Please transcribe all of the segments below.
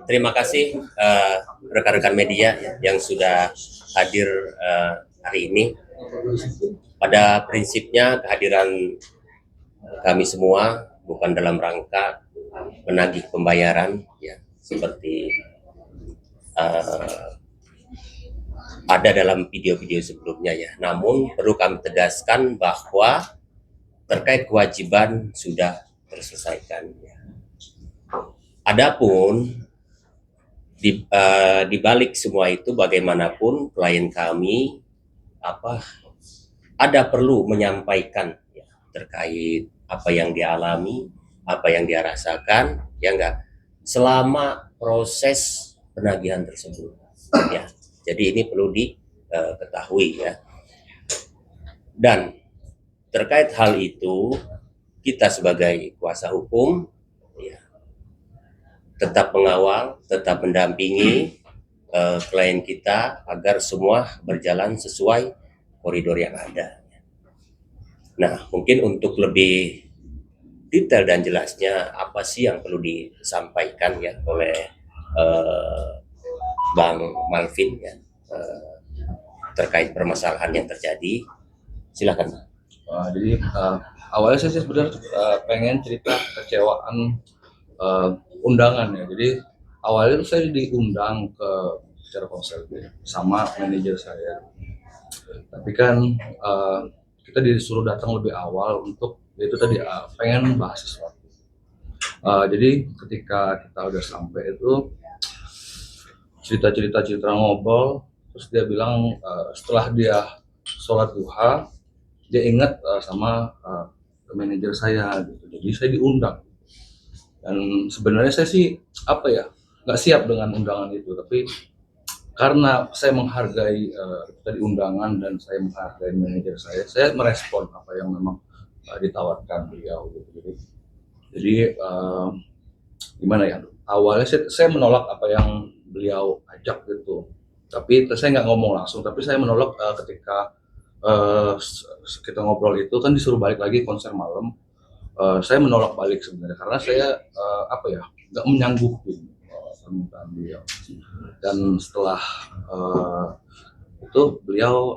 Terima kasih rekan-rekan media yang sudah hadir hari ini. Pada prinsipnya kehadiran kami semua bukan dalam rangka menagih pembayaran, ya seperti uh, ada dalam video-video sebelumnya ya. Namun perlu kami tegaskan bahwa terkait kewajiban sudah terselesaikan. Adapun di balik semua itu bagaimanapun klien kami ada perlu menyampaikan ya, terkait apa yang dia alami, apa yang dia rasakan, ya enggak, selama proses penagihan tersebut. Ya, jadi ini perlu diketahui ya. Dan terkait hal itu, kita sebagai kuasa hukum ya, tetap mengawal, tetap mendampingi klien kita agar semua berjalan sesuai koridor yang ada. Nah, mungkin untuk lebih detail dan jelasnya apa sih yang perlu disampaikan ya oleh Bang Malvin ya terkait permasalahan yang terjadi, silakan. Jadi awalnya saya sih sebenarnya pengen cerita kecewaan undangan ya. Jadi awalnya itu saya diundang ke secara konseling sama manajer saya. Tapi kan kita disuruh datang lebih awal untuk itu tadi pengen bahas sesuatu. Jadi ketika kita udah sampai itu cerita ngobrol, terus dia bilang setelah dia sholat duha dia ingat sama manajer saya gitu. Jadi saya diundang. Dan sebenarnya saya sih apa ya nggak siap dengan undangan itu, tapi karena saya menghargai tadi undangan dan saya menghargai manajer saya merespon apa yang memang ditawarkan beliau gitu. Jadi gimana ya? Awalnya saya menolak apa yang beliau ajak gitu. Tapi saya nggak ngomong langsung, tapi saya menolak ketika kita ngobrol itu kan disuruh balik lagi konser malam. Saya menolak balik sebenarnya karena saya apa ya nggak menyanggupi permintaan beliau. Dan setelah itu beliau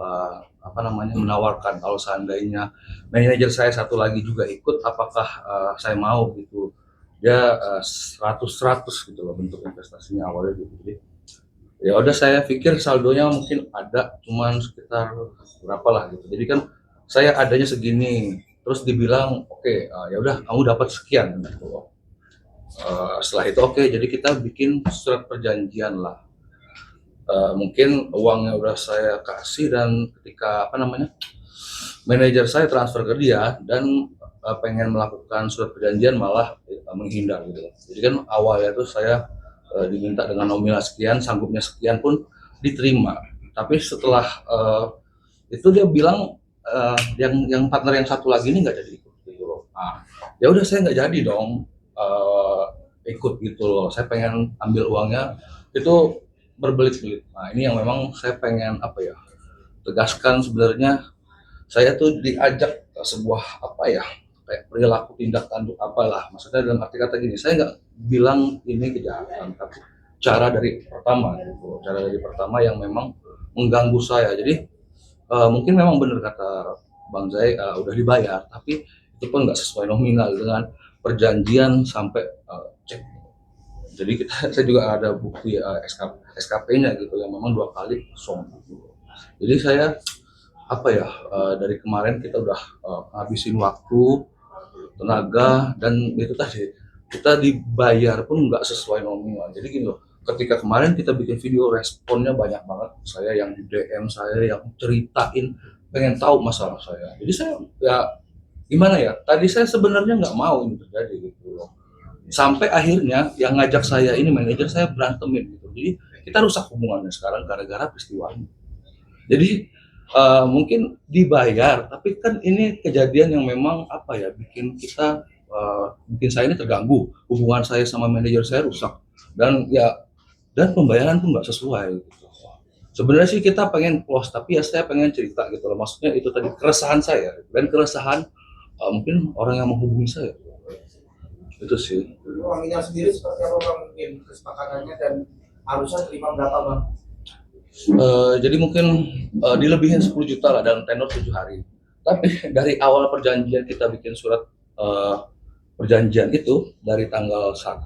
apa namanya menawarkan kalau seandainya manajer saya satu lagi juga ikut, apakah saya mau gitu. Dia 100-100 gitu loh bentuk investasinya awalnya gitu. Jadi ya udah saya pikir saldonya mungkin ada cuman sekitar berapa lah gitu. Jadi kan saya adanya segini, terus dibilang oke, ya udah kamu dapat sekian gitu. Setelah itu oke, jadi kita bikin surat perjanjian lah. Mungkin uangnya udah saya kasih dan ketika apa namanya manajer saya transfer ke dia dan pengen melakukan surat perjanjian malah menghindar gitu. Jadi kan awalnya tuh saya diminta dengan nominal sekian, sanggupnya sekian pun diterima. Tapi setelah itu dia bilang yang partner yang satu lagi ini nggak jadi ikut gitu loh. Ya udah saya nggak jadi dong ikut gitu loh. Saya pengen ambil uangnya itu berbelit-belit. Nah ini yang memang saya pengen apa ya tegaskan sebenarnya saya tuh diajak ke sebuah apa ya kayak perilaku tindak tanduk apalah maksudnya dalam arti kata gini saya nggak bilang ini kejahatan tapi cara dari pertama yang memang mengganggu saya jadi mungkin memang benar kata Bang Zai udah dibayar tapi itu pun nggak sesuai nominal dengan perjanjian sampai cek jadi saya juga ada bukti SKP-nya gitu yang memang 2 kali kosong gitu. Jadi saya apa ya dari kemarin kita udah ngabisin waktu, tenaga dan itu tadi kita dibayar pun nggak sesuai nominal. Jadi gini loh, ketika kemarin kita bikin video responnya banyak banget. Saya yang di DM saya yang ceritain pengen tahu masalah saya. Jadi saya ya gimana ya? Tadi saya sebenarnya nggak mau ini terjadi gitu loh. Sampai akhirnya yang ngajak saya ini manajer saya berantemin gitu. Jadi kita rusak hubungannya sekarang gara-gara peristiwa ini. Jadi mungkin dibayar, tapi kan ini kejadian yang memang apa ya bikin kita bikin saya ini terganggu, hubungan saya sama manajer saya rusak dan ya dan pembayaran pun nggak sesuai. Gitu. Sebenarnya sih kita pengen close, tapi ya saya pengen cerita gitu loh. Maksudnya itu tadi keresahan saya dan keresahan mungkin orang yang menghubungi saya. Itu sih. Uang ini sendiri seperti apa bang, mungkin kesepakatannya dan harusnya terima berapa bang? Jadi mungkin dilebihin 10 juta lah dalam tenor 7 hari. Tapi dari awal perjanjian kita bikin surat perjanjian itu dari tanggal 1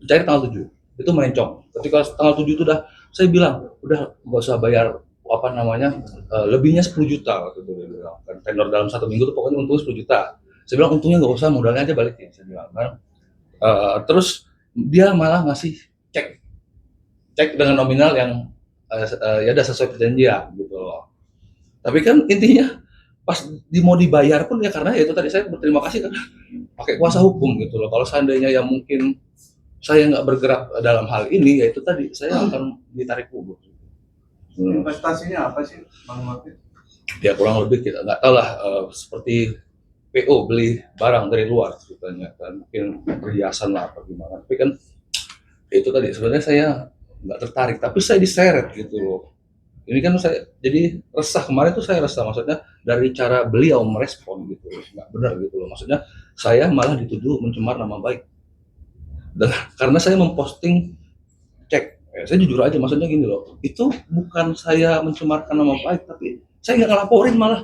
cair tanggal 7 itu mencong. Ketika tanggal 7 itu udah saya bilang udah nggak usah bayar apa namanya lebihnya 10 juta waktu itu dia bilang. Kan tenor dalam 1 minggu tuh pokoknya untungnya 10 juta. Saya bilang untungnya nggak usah, modalnya aja balikin saya bilang kan. Terus dia malah ngasih cek dengan nominal yang ya udah sesuai perjanjian gitu loh. Tapi kan intinya pas mau dibayar pun ya karena ya itu tadi saya berterima kasih kan pakai kuasa hukum gitu loh. Kalau seandainya yang mungkin saya nggak bergerak dalam hal ini, ya itu tadi saya akan ditarik ulur. Investasinya apa sih bang Martin? Ya kurang lebih kita nggak tahu lah seperti PO beli barang dari luar ceritanya kan, mungkin perhiasan lah apa gimana. Tapi kan itu tadi sebenarnya saya nggak tertarik, tapi saya diseret gitu loh. Ini kan saya jadi resah, kemarin tuh saya resah maksudnya dari cara beliau merespon gitu loh, nggak benar gitu loh. Maksudnya saya malah dituduh mencemar nama baik. Dan karena saya memposting cek, saya jujur aja maksudnya gini loh, itu bukan saya mencemarkan nama baik, tapi saya nggak ngelaporin malah.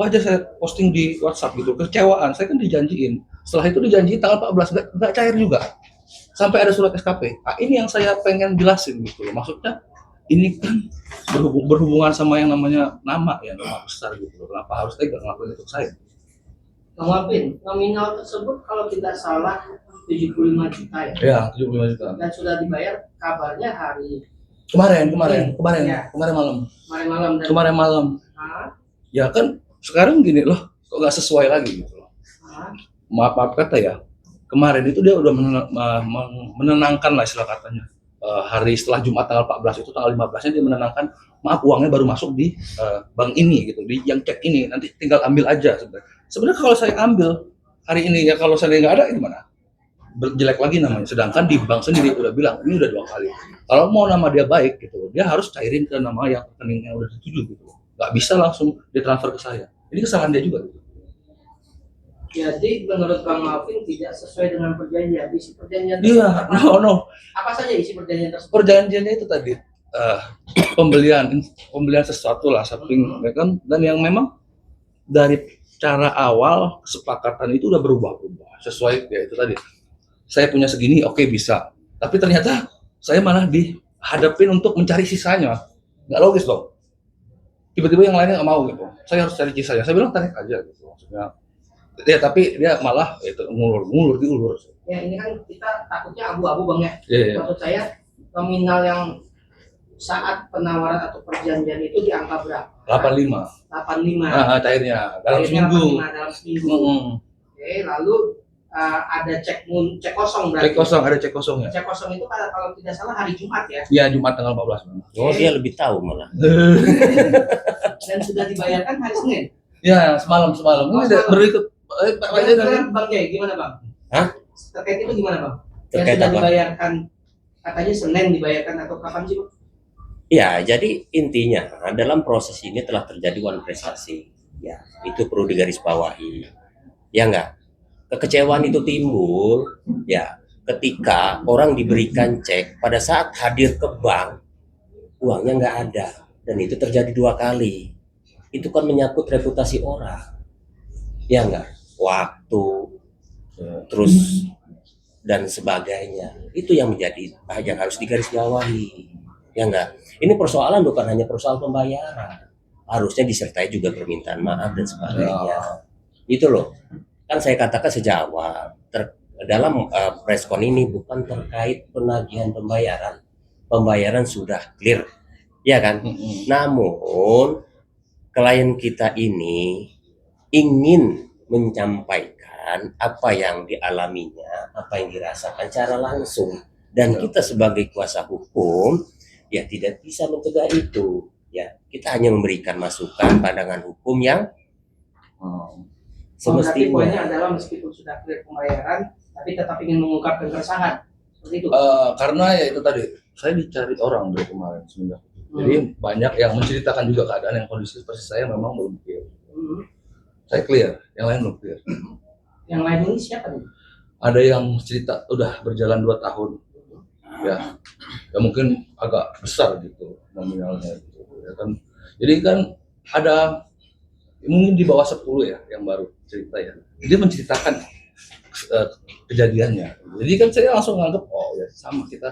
Wajar saya posting di WhatsApp gitu, kecewaan. Saya kan dijanjiin, setelah itu dijanjiin tanggal 14 nggak cair juga, sampai ada surat SKP. Nah, ini yang saya pengen jelasin gitu loh. Maksudnya ini kan berhubungan sama yang namanya nama ya, nama besar gitu loh. Kenapa harus tega ngelakuin itu ke saya? Bang Wapin, nominal tersebut kalau tidak salah 75 juta ya? Ya, 75 juta. Dan sudah dibayar kabarnya hari Kemarin Ya. malam. malam dan Kemarin malam. Ah, Ya kan sekarang gini loh, kok nggak sesuai lagi gitu loh. ah, Maaf kata ya, kemarin itu dia udah menenangkan lah istilah katanya. Hari setelah Jumat tanggal 14 itu tanggal 15-nya dia menenangkan, maaf uangnya baru masuk di bank ini gitu, di yang cek ini, nanti tinggal ambil aja sebenarnya. Sebenarnya kalau saya ambil hari ini ya, kalau saya nggak ada gimana? Jelek lagi namanya. Sedangkan di bank sendiri udah bilang ini udah 2 kali. Kalau mau nama dia baik gitu, dia harus cairin ke nama yang rekeningnya udah dituju gitu. Nggak bisa langsung ditransfer ke saya. Ini kesalahan dia juga. Gitu. jadi menurut Bang Wapin tidak sesuai dengan perjanjian. Isi perjanjian Iya, tersebut no. apa saja isi perjanjian tersebut? Perjanjiannya itu tadi pembelian sesuatu lah shopping ya kan, dan yang memang dari cara awal kesepakatan itu udah berubah sesuai ya itu tadi. Saya punya segini, oke bisa. Tapi ternyata saya malah dihadapin untuk mencari sisanya. Nggak logis dong. Tiba-tiba yang lainnya nggak mau gitu. Saya harus cari sisanya. Saya bilang tarik aja gitu. Maksudnya, ya tapi dia malah itu diulur. Ya ini kan kita takutnya abu-abu Bang ya. Iya. Maksud saya nominal yang saat penawaran atau perjanjian itu di angka berapa? 85. 85. Cairnya dalam Cairnya seminggu. 85 dalam seminggu. Oke, lalu ada cek kosong berarti. Ada cek kosong ya. Cek kosong itu kalau tidak salah hari Jumat ya. Iya, Jumat tanggal 14. Oh, dia lebih tahu malah. Dan sudah dibayarkan hari Senin. Ya, semalam. Ini berikut Pak Bang Jai, gimana Bang? Hah? Terkait itu gimana Bang? Yang Terkait sudah apa? dibayarkan, katanya Senin dibayarkan atau kapan sih Bang? Ya, jadi intinya dalam proses ini telah terjadi one prestasi. Ya, itu perlu digarisbawahi. Ya enggak? Kekecewaan itu timbul ya ketika orang diberikan cek pada saat hadir ke bank uangnya nggak ada, dan itu terjadi 2 kali. Itu kan menyangkut reputasi orang. Ya enggak? Waktu terus dan sebagainya. Itu yang menjadi yang harus digarisbawahi. Ya enggak? Ini persoalan bukan hanya persoalan pembayaran. Harusnya disertai juga permintaan maaf dan sebagainya. Itu loh. Kan saya katakan sejak awal dalam preskon ini bukan terkait penagihan pembayaran. Pembayaran sudah clear. Ya kan? Namun klien kita ini ingin menyampaikan apa yang dialaminya, apa yang dirasakan secara langsung, dan kita sebagai kuasa hukum ya tidak bisa mencegah itu. Ya, kita hanya memberikan masukan pandangan hukum yang Tapi poinnya semestinya. adalah meskipun sudah clear pembayaran, tapi tetap ingin mengungkapkan keresahan. Seperti itu. Karena ya itu tadi saya dicari orang dari kemarin sebenarnya. Jadi banyak yang menceritakan juga keadaan yang kondisi seperti saya memang belum clear. Saya clear, yang lain belum clear. Yang lain ini siapa nih? ada yang cerita udah berjalan 2 tahun, ya, ya mungkin agak besar gitu nominalnya gitu, ya kan. Jadi kan ada mungkin di bawah 10 ya yang baru cerita ya. Dia menceritakan kejadiannya. Jadi kan saya langsung nganggap oh ya sama, kita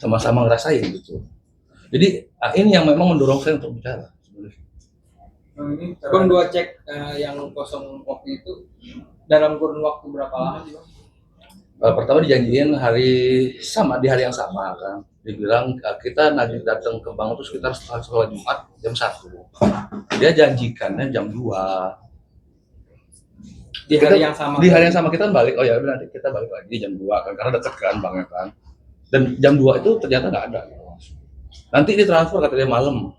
sama-sama ngerasain gitu. Jadi ini yang memang mendorong saya untuk bicara sebenarnya. Ini Bang, dua cek yang kosong waktu itu dalam kurun waktu berapa lama sih, Bang? Pertama dijanjiin di hari yang sama kan. Dibilang kita nanti datang ke bank itu sekitar setelah sholat Jumat jam 1. Dia janjikannya jam 2. Di hari yang sama. Di hari yang sama kita balik. Oh ya udah, nanti kita balik lagi jam 2 kan, karena dekat kan banknya kan. Dan jam 2 itu ternyata nggak ada. Nanti ditransfer kata dia malam.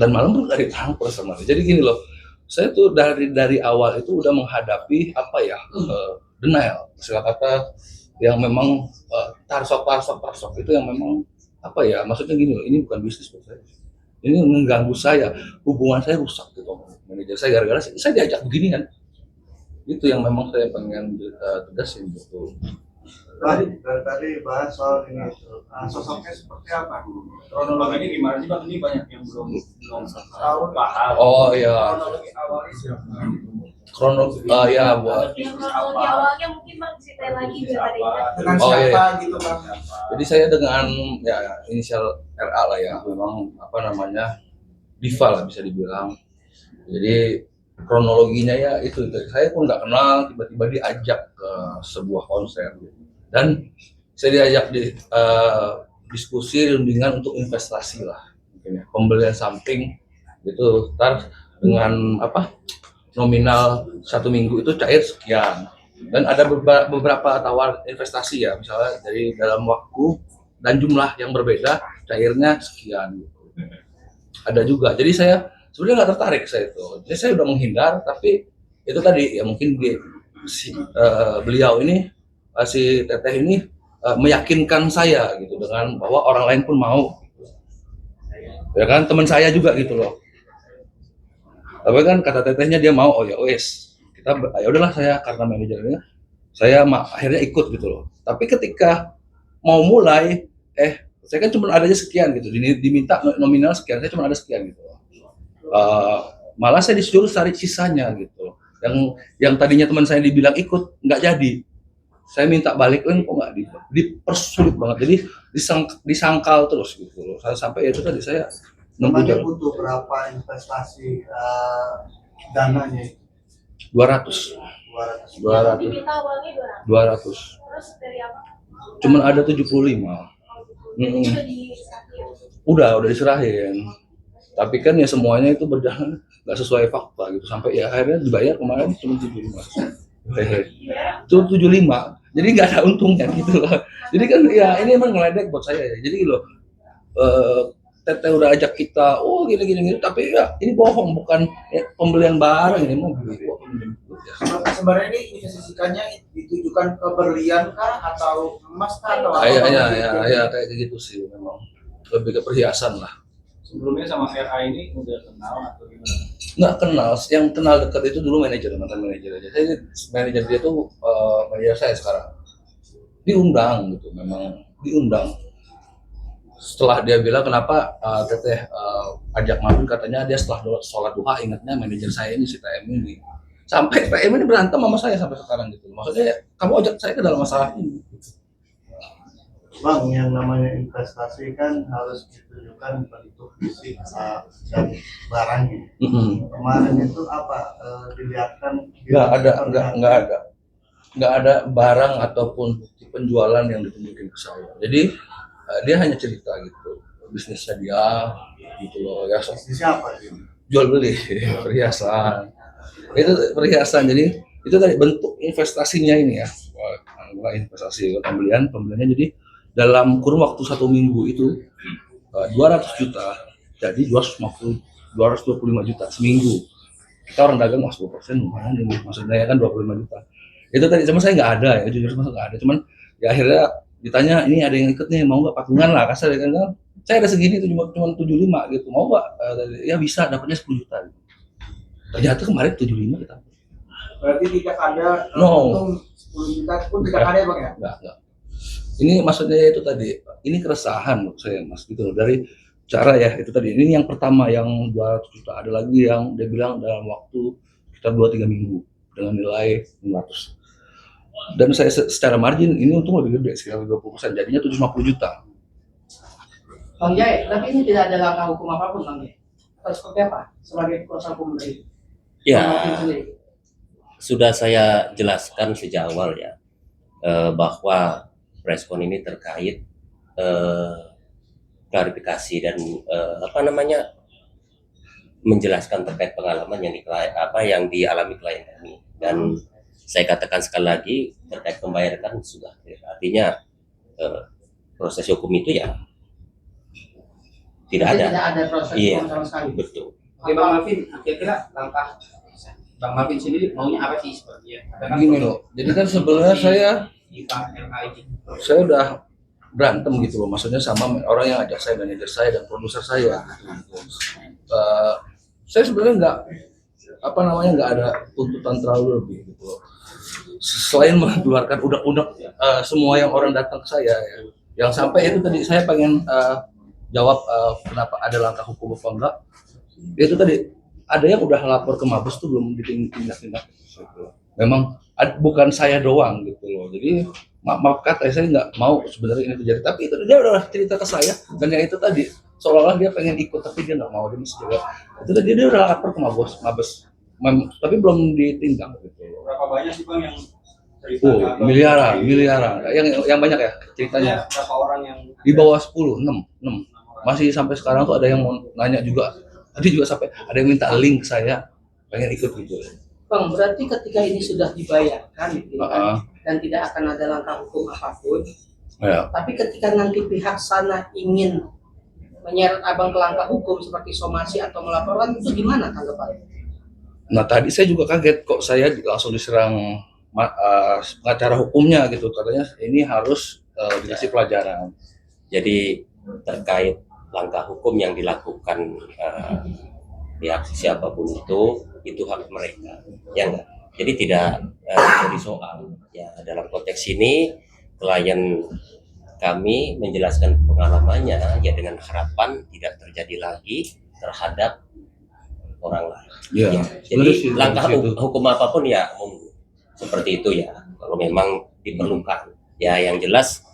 Dan malam pun dari transfer sama dia. Jadi gini loh, saya tuh dari awal itu udah menghadapi apa ya, denial, istilah kata yang memang tarsok itu yang memang apa ya, maksudnya gini loh, ini bukan bisnis buat saya, ini mengganggu saya, hubungan saya rusak gitu, manajer saya gara-gara saya diajak begini kan, itu yang memang saya pengen tegasin gitu. Tadi bahas soal ini, sosoknya seperti apa? Kronologi ini gimana sih, Bang? Ini banyak yang belum tahu paham. Oh ya, kronologi awalnya siapa? kronologi ya buat. Yang kronologi awalnya mungkin Bang ceritain lagi biar ada ingat. Dengan Oh, iya. siapa gitu Bang? Jadi saya dengan ya inisial RA lah ya, memang apa namanya, diva lah bisa dibilang. Jadi kronologinya ya itu saya pun nggak kenal, tiba-tiba diajak ke sebuah konser gitu. Dan saya diajak di diskusi rundingan untuk investasi lah, mungkin ya, pembelian something gitu, ntar dengan apa nominal 1 minggu itu cair sekian, dan ada beberapa tawar investasi ya, misalnya dari dalam waktu dan jumlah yang berbeda cairnya sekian gitu. Ada juga, jadi saya sebenarnya nggak tertarik saya itu, jadi saya udah menghindar. Tapi itu tadi ya mungkin beliau ini si Teteh ini meyakinkan saya gitu dengan bahwa orang lain pun mau, ya kan, teman saya juga gitu loh. Tapi kan kata Tetehnya dia mau, oh ya wes kita ya udahlah, saya karena manajernya saya akhirnya ikut gitu loh. Tapi ketika mau mulai saya kan cuma adanya sekian gitu, diminta nominal sekian, saya cuma ada sekian gitu. Malah saya disuruh cari sisanya gitu. Yang tadinya teman saya dibilang ikut nggak jadi, saya minta balik kok nggak dipersulit banget, jadi disangkal terus gitu loh. Sampai itu tadi saya Namanya butuh berapa investasi dananya? 200. 200. Diminta awalnya 200. 200. Terus dari apa? Cuman ada 75. Udah diserahin. Udah diserahin. Tapi kan ya semuanya itu berjalan nggak sesuai fakta gitu, sampai ya akhirnya dibayar kemarin cuma 75. Itu 75. Jadi nggak ada untungnya gitu loh. Jadi kan ya ini emang ngeledek buat saya ya. Jadi loh, Teteh udah ajak kita, oh gini, tapi ya ini bohong, bukan pembelian barang, ini mau beli. Sebenarnya ini investasikannya ditujukan ke berlian kah atau emas kah atau apa? Ya kayak gitu sih, memang lebih ke perhiasan lah. Sebelumnya sama RA ini udah kenal atau gimana? Nggak kenal, yang kenal dekat itu dulu mantan manajer aja. Saya manajer dia tuh manajer saya sekarang. Diundang gitu, memang diundang. Setelah dia bilang kenapa Teteh ajak mampir, katanya dia setelah sholat duha ingatnya manajer saya ini si TM ini. Sampai TM ini berantem sama saya sampai sekarang gitu. Maksudnya kamu ajak saya ke dalam masalah ini. Bang, yang namanya investasi kan harus ditujukan bentuk fisik dan barangnya. Kemarin itu apa dilihatkan? Nggak ada barang ataupun bukti penjualan yang ditunjukin ke saya. Jadi dia hanya cerita gitu, bisnisnya dia gitu loh ya. Bisnisnya apa sih? Jual beli perhiasan. Itu perhiasan, jadi itu tadi bentuk investasinya ini ya. Wah, investasi pembeliannya jadi dalam kurun waktu 1 minggu itu 200 juta jadi 225 juta seminggu. Kita orang dagang 10% lumayan ini, maksudnya kan 25 juta. Itu tadi sama saya nggak ada ya, jujur sama nggak ada, cuman ya akhirnya ditanya ini ada yang ikut nih, mau nggak patungan lah kasar kan, saya ada segini tuh cuma 75 gitu, mau nggak, ya bisa, dapatnya 10 juta gitu. Ternyata kemarin 75 kita Berarti tidak ada No. untung 10 juta pun tidak ada ya bang ya? Enggak. Ini maksudnya itu tadi, ini keresahan menurut saya Mas gitu loh. Dari cara ya itu tadi, ini yang pertama yang 200 juta, ada lagi yang dia bilang dalam waktu sekitar 2-3 minggu dengan nilai 500. Dan saya secara margin ini untung lebih gede, sekitar 20%, jadinya 750 juta. Bang Jai, tapi ini tidak ada langkah hukum apapun Bang Jai. Atau seperti apa sebagai kuasa hukum dari Ya, Bang Martin sendiri? sudah saya jelaskan sejak awal ya, bahwa preskon ini terkait klarifikasi dan menjelaskan terkait pengalaman yang dialami klien kami. Dan saya katakan sekali lagi terkait pembayaran sudah, artinya proses hukum itu ya tidak Jadi ada. tidak ada proses Iya, hukum sama sekali. betul. Oke Bang Marvin, kira-kira langkah Bang Marvin sendiri maunya apa sih sebenarnya? Ada kan Gini loh, jadi kan sebenarnya saya udah berantem gitu loh, maksudnya sama orang yang ajak saya, manajer saya dan produser saya gitu. Saya sebenarnya nggak ada tuntutan terlalu lebih gitu loh. Selain mengeluarkan unek-unek semua yang orang datang ke saya ya, yang sampai itu tadi saya pengen jawab kenapa ada langkah hukum apa enggak. Itu tadi ada yang udah lapor ke Mabes tuh belum ditindak. Memang bukan saya doang gitu loh. Jadi maaf kata saya nggak mau sebenarnya ini terjadi, tapi itu dia udah cerita ke saya, dan yang itu tadi seolah-olah dia pengen ikut tapi dia nggak mau, dia mesti juga. Itu tadi dia udah lapor ke Mabes, tapi belum ditindak gitu loh. berapa banyak sih Bang yang cerita? Miliaran. Yang banyak ya ceritanya. Berapa orang yang Di bawah 10, 6. Masih sampai sekarang tuh ada yang mau nanya juga. Tadi juga sampai ada yang minta link saya pengen ikut gitu. Bang, berarti ketika ini sudah dibayarkan gitu kan, dan tidak akan ada langkah hukum apapun, Ya. tapi ketika nanti pihak sana ingin menyeret abang ke langkah hukum seperti somasi atau melaporkan, itu gimana tanggapannya? Nah tadi saya juga kaget kok saya langsung diserang pengacara hukumnya gitu, katanya ini harus dikasih pelajaran. Jadi terkait langkah hukum yang dilakukan pihak siapapun itu hak mereka, ya enggak. Jadi tidak jadi soal ya dalam konteks ini klien kami menjelaskan pengalamannya ya dengan harapan tidak terjadi lagi terhadap orang lain. Ya, Ya, jadi langkah hukum apapun ya seperti itu ya kalau memang diperlukan. Ya yang jelas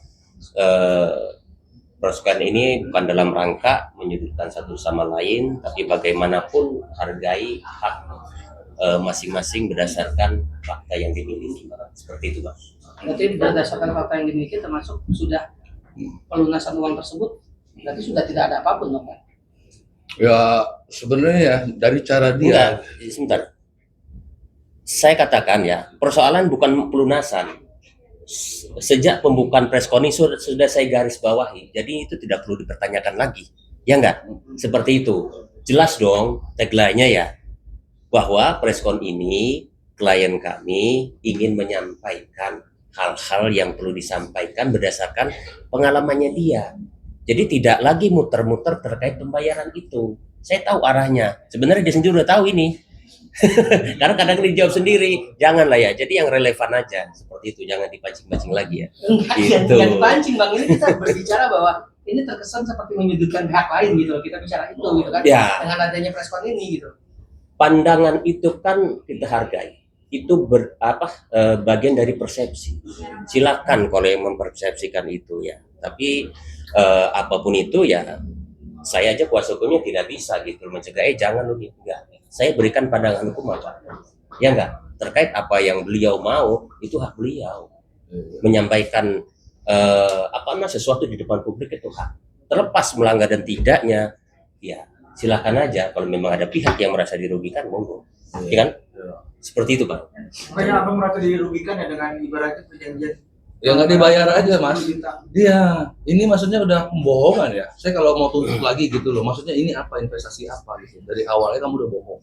proses ini bukan dalam rangka menyudutkan satu sama lain, tapi bagaimanapun hargai hak masing-masing berdasarkan fakta yang dimiliki. Seperti itu, Bang. Berarti berdasarkan fakta yang dimiliki termasuk sudah pelunasan uang tersebut, berarti sudah tidak ada apapun dong kan? Ya sebenarnya ya dari cara dia. Enggak, sebentar. Saya katakan ya, persoalan bukan pelunasan. Sejak pembukaan preskon ini sudah saya garis bawahi, jadi itu tidak perlu dipertanyakan lagi, ya enggak? Seperti itu, jelas dong tagline-nya ya, bahwa preskon ini klien kami ingin menyampaikan hal-hal yang perlu disampaikan berdasarkan pengalamannya dia. Jadi tidak lagi muter-muter terkait pembayaran itu. Saya tahu arahnya, sebenarnya dia sendiri udah tahu ini. Karena kadang dijawab sendiri, janganlah ya. Jadi yang relevan aja seperti itu, jangan dipancing-pancing lagi ya. Enggak, Gitu. jangan dipancing Bang. Ini kita berbicara bahwa ini terkesan seperti menyudutkan pihak lain gitu. Kita bicara itu gitu kan. Ya. Dengan adanya preskon ini gitu. Pandangan itu kan kita hargai. Itu bagian dari persepsi. Silakan kalau yang mempersepsikan itu ya. Tapi apapun itu ya, saya aja kuasa hukumnya tidak bisa gitu mencegah. Jangan lu gitu. Enggak. Saya berikan pandangan hukum apa? Ya enggak. Terkait apa yang beliau mau itu hak beliau. Menyampaikan sesuatu di depan publik itu hak. Terlepas melanggar dan tidaknya, ya silakan aja. Kalau memang ada pihak yang merasa dirugikan, monggo. Ya kan? Seperti itu, Bang. Makanya abang merasa dirugikan ya dengan ibaratnya perjanjian. Ya nggak dibayar aja Mas. 10 juta. Iya, ini maksudnya udah pembohongan ya. Saya kalau mau tuntut lagi gitu loh, maksudnya ini apa, investasi apa gitu. Dari awalnya kamu udah bohong.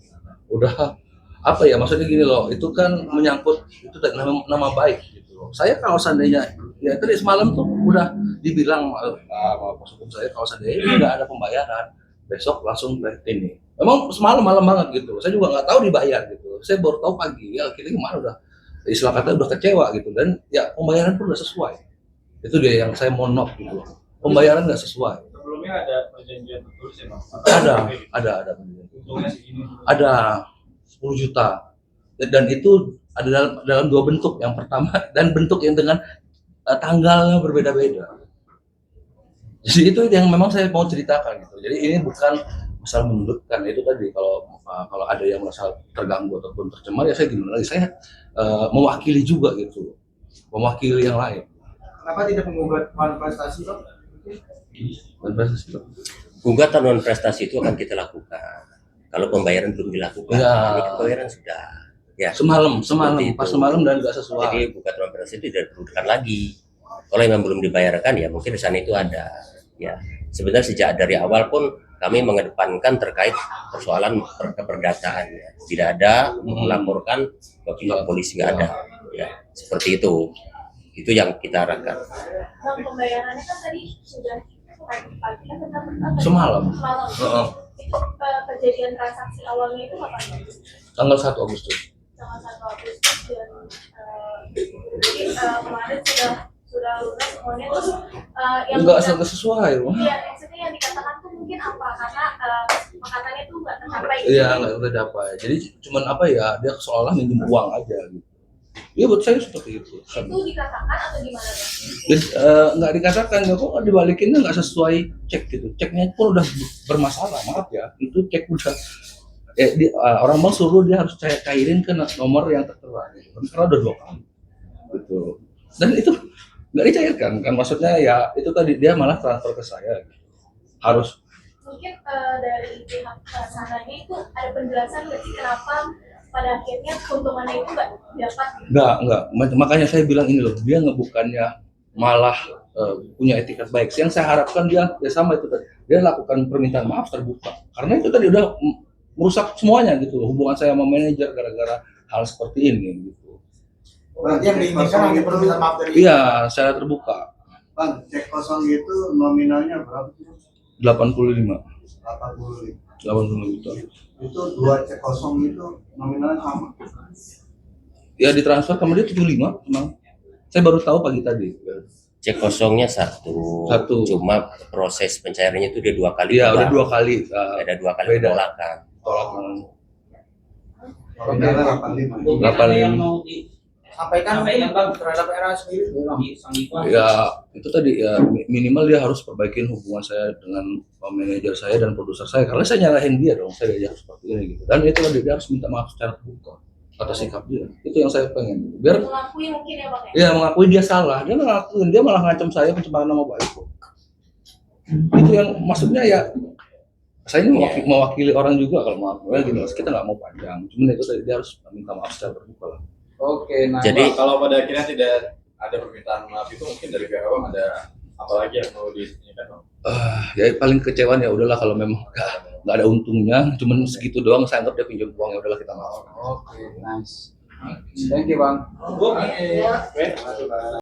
Udah apa ya, maksudnya gini loh, itu kan menyangkut itu nama baik gitu loh. Saya kalau seandainya ya tadi semalam tuh udah dibilang sama pos hukum saya, kalau seandainya ini nggak ada pembayaran, besok langsung ini Emang semalam malam banget gitu. Saya juga nggak tahu dibayar gitu. Saya baru tahu pagi. Ya akhirnya kemana udah istilah kata udah kecewa gitu, dan ya pembayaran pun udah sesuai. Itu dia yang saya mau knock gitu. Pembayaran nggak sesuai. Sebelumnya ada perjanjian tertulis ya Bang? Ada. Untungnya segini. Ada 10 juta. Dan itu ada dalam dua bentuk. Yang pertama dan bentuk yang dengan tanggalnya berbeda-beda. Jadi itu yang memang saya mau ceritakan gitu. Jadi ini bukan masalah menyudutkan, itu tadi kalau ada yang merasa terganggu ataupun tercemar ya saya gimana lagi, saya mewakili juga gitu, mewakili yang lain. Kenapa tidak menggugat prestasi Bang? Dan prestasi itu. Gugatan non prestasi itu akan kita lakukan. Kalau pembayaran belum dilakukan, Ya. ini kan pembayaran sudah. Ya. Semalam, Seperti pas itu. semalam dan nggak sesuai. Jadi gugatan non prestasi itu tidak diperlukan lagi. Kalau memang belum dibayarkan ya mungkin di sana itu ada. Ya, sebenarnya sejak dari awal pun kami mengedepankan terkait persoalan keperdataan. Ya. Tidak ada melaporkan ke pihak polisi, nggak ada. Ya, seperti itu. Itu yang kita harapkan. Bang, pembayarannya kan tadi sudah pagi kan tetap Semalam. Semalam. Heeh. Itu kejadian transaksi awalnya itu kapan? Tanggal 1 Agustus. Tanggal 1 Agustus dan jadi kemarin sudah lunas semuanya, terus yang Nggak sesuai. Wah. Iya, maksudnya yang dikatakan tuh mungkin apa? Karena makatannya tuh nggak tercapai. Iya, nggak tercapai. Jadi cuman apa ya, dia seolah minjem uang aja gitu. Iya, buat saya seperti itu. Itu dikatakan atau gimana Bang? Jadi, nggak dikatakan, ya kok dibalikinnya nggak sesuai cek gitu. Ceknya pun udah bermasalah, maaf ya. Itu cek udah orang bank suruh dia harus cairin ke nomor yang tertera gitu. Karena udah 2 kali gitu. Dan itu nggak dicairkan kan, maksudnya ya itu tadi dia malah transfer ke saya gitu. Harus Mungkin dari pihak sananya itu ada penjelasan nggak sih kenapa pada akhirnya keuntungannya itu nggak dapat? nggak. Makanya saya bilang ini loh, dia bukannya malah punya etikat baik. Yang saya harapkan dia ya sama itu tadi, dia lakukan permintaan maaf terbuka, karena itu tadi udah merusak semuanya gitu loh, hubungan saya sama manajer gara-gara hal seperti ini gitu. Berarti yang diinginkan hanya permintaan maaf dari Iya, secara terbuka. Bang, cek kosong itu nominalnya berapa sih? 85 85. juta. Itu 2 cek kosong itu nominalnya sama. Ya ditransfer ke dia 75 memang. Saya baru tahu pagi tadi. Cek kosongnya satu. Satu. Cuma proses pencairannya itu dia 2 kali. Iya, udah pulang. 2 kali Ada 2 kali beda. penolakan. tolakan. Nominalnya 85. Bagaimana yang mau sampaikan Sampaikan, Bang. terhadap era sendiri. Ya itu tadi ya, minimal dia harus perbaikin hubungan saya dengan manajer saya dan produser saya, karena saya nyalahin dia dong, saya diajak seperti ini gitu. Dan itu tadi dia harus minta maaf secara terbuka atas sikap dia. Itu yang saya pengen. Biar Mengakui mungkin ya Bang ya? ya mengakui dia salah, dia ngelakuin, dia malah ngancam saya pencemaran nama baik. Itu yang maksudnya ya, saya ini mewakili orang juga. Kalau maaf ya gini, kita nggak mau panjang, cuman itu tadi dia harus minta maaf secara terbuka lah. Oke, nah Jadi- Bang, kalau pada akhirnya tidak ada permintaan maaf itu mungkin dari pihak Abang ada apa lagi yang mau ditanyakan Bang? Ya paling kecewaan ya udahlah, kalau memang nggak ada untungnya, cuman segitu doang, saya anggap dia pinjam uang, ya udahlah kita maaf. Oke, nice. Thank you Bang. Oke.